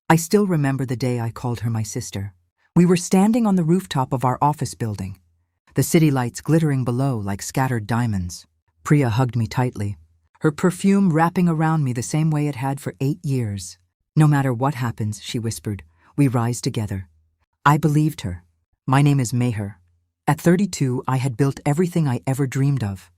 I still remember the day I called her my sister. We were standing on the rooftop of our office building, the city lights glittering below like scattered diamonds. Priya hugged me tightly, her perfume wrapping around me the same way it had for 8 years. "No matter what happens," she whispered, "we rise together." I believed her. My name is Meher. At 32, I had built everything I ever dreamed of.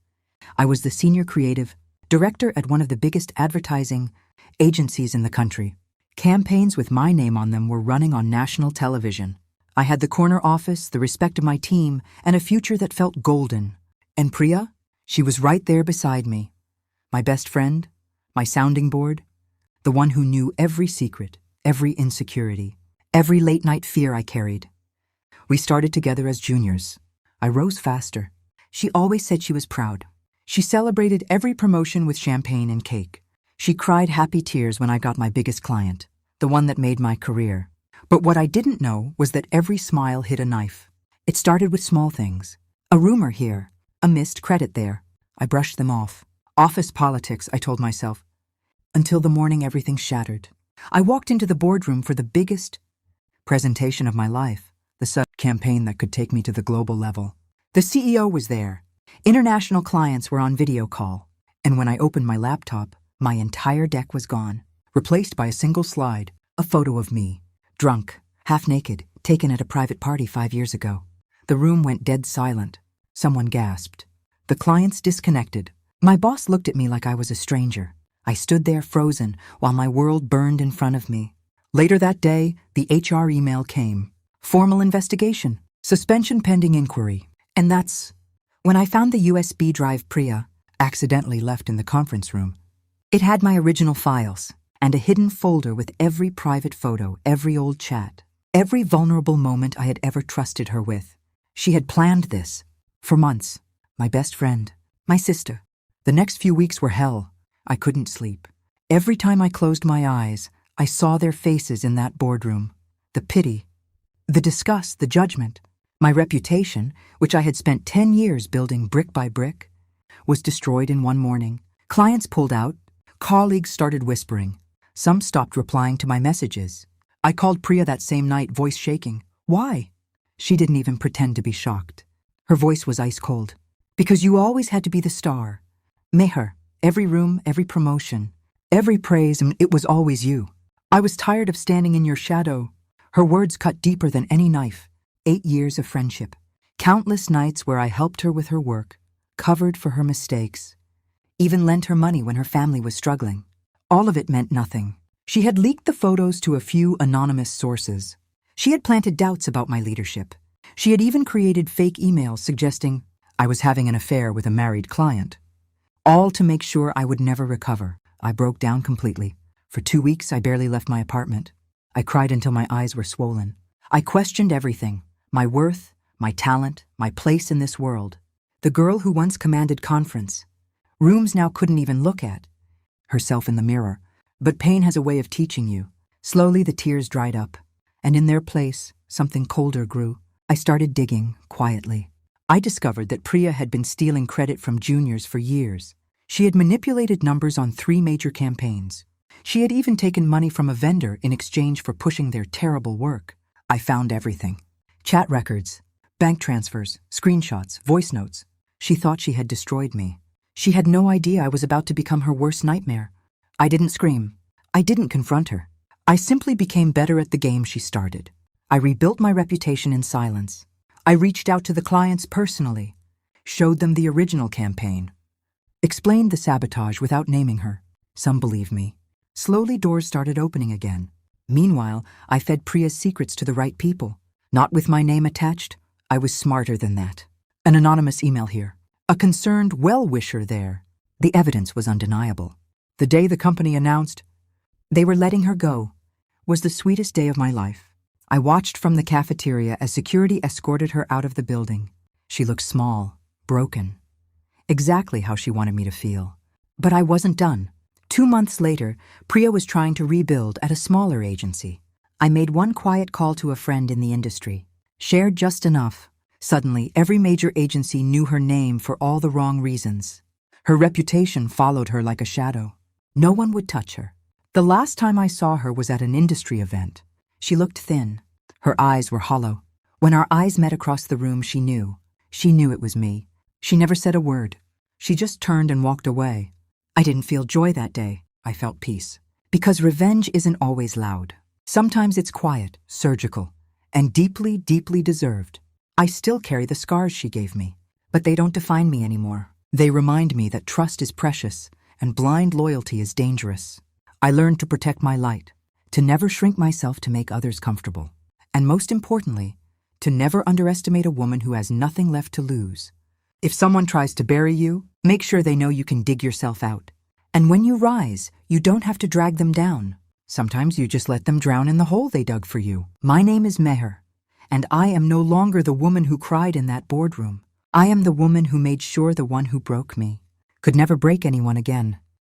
I was the senior creative director at one of the biggest advertising agencies in the country. Campaigns with my name on them were running on national television. I had the corner office, the respect of my team, and a future that felt golden. And Priya? She was right there beside me. My best friend, my sounding board, the one who knew every secret, every insecurity, every late-night fear I carried. We started together as juniors. I rose faster. She always said she was proud. She celebrated every promotion with champagne and cake. She cried happy tears when I got my biggest client, the one that made my career. But what I didn't know was that every smile hid a knife. It started with small things. A rumor here, a missed credit there. I brushed them off. Office politics, I told myself. Until the morning everything shattered. I walked into the boardroom for the biggest presentation of my life, the campaign that could take me to the global level. The CEO was there. International clients were on video call. And when I opened my laptop, my entire deck was gone, replaced by a single slide, a photo of me, drunk, half naked, taken at a private party 5 years ago. The room went dead silent. Someone gasped. The clients disconnected. My boss looked at me like I was a stranger. I stood there frozen while my world burned in front of me. Later that day, the HR email came. Formal investigation, suspension pending inquiry. And that's when I found the USB drive Priya accidentally left in the conference room. It had my original files and a hidden folder with every private photo, every old chat, every vulnerable moment I had ever trusted her with. She had planned this for months. My best friend, my sister. The next few weeks were hell. I couldn't sleep. Every time I closed my eyes, I saw their faces in that boardroom. The pity, the disgust, the judgment. My reputation, which I had spent 10 years building brick by brick, was destroyed in one morning. Clients pulled out. Colleagues started whispering. Some stopped replying to my messages. I called Priya that same night, voice shaking. Why? She didn't even pretend to be shocked. Her voice was ice cold. Because you always had to be the star. Meher, every room, every promotion, every praise, and it was always you. I was tired of standing in your shadow. Her words cut deeper than any knife. 8 years of friendship. Countless nights where I helped her with her work, covered for her mistakes, even lent her money when her family was struggling. All of it meant nothing. She had leaked the photos to a few anonymous sources. She had planted doubts about my leadership. She had even created fake emails suggesting I was having an affair with a married client. All to make sure I would never recover. I broke down completely. For 2 weeks, I barely left my apartment. I cried until my eyes were swollen. I questioned everything. My worth, my talent, my place in this world. The girl who once commanded conference rooms now couldn't even look at herself in the mirror. But pain has a way of teaching you. Slowly the tears dried up, and in their place, something colder grew. I started digging, quietly. I discovered that Priya had been stealing credit from juniors for years. She had manipulated numbers on 3 major campaigns. She had even taken money from a vendor in exchange for pushing their terrible work. I found everything. Chat records, bank transfers, screenshots, voice notes. She thought she had destroyed me. She had no idea I was about to become her worst nightmare. I didn't scream. I didn't confront her. I simply became better at the game she started. I rebuilt my reputation in silence. I reached out to the clients personally, showed them the original campaign, explained the sabotage without naming her. Some believed me. Slowly doors started opening again. Meanwhile, I fed Priya's secrets to the right people. Not with my name attached. I was smarter than that. An anonymous email here. A concerned well-wisher there. The evidence was undeniable. The day the company announced they were letting her go was the sweetest day of my life. I watched from the cafeteria as security escorted her out of the building. She looked small, broken. Exactly how she wanted me to feel. But I wasn't done. 2 months later, Priya was trying to rebuild at a smaller agency. I made one quiet call to a friend in the industry, shared just enough. Suddenly, every major agency knew her name for all the wrong reasons. Her reputation followed her like a shadow. No one would touch her. The last time I saw her was at an industry event. She looked thin. Her eyes were hollow. When our eyes met across the room, she knew. She knew it was me. She never said a word. She just turned and walked away. I didn't feel joy that day. I felt peace. Because revenge isn't always loud. Sometimes it's quiet, surgical, and deeply, deeply deserved. I still carry the scars she gave me, but they don't define me anymore. They remind me that trust is precious and blind loyalty is dangerous. I learned to protect my light, to never shrink myself to make others comfortable, and most importantly, to never underestimate a woman who has nothing left to lose. If someone tries to bury you, make sure they know you can dig yourself out. And when you rise, you don't have to drag them down. Sometimes you just let them drown in the hole they dug for you. My name is Meher, and I am no longer the woman who cried in that boardroom. I am the woman who made sure the one who broke me could never break anyone again.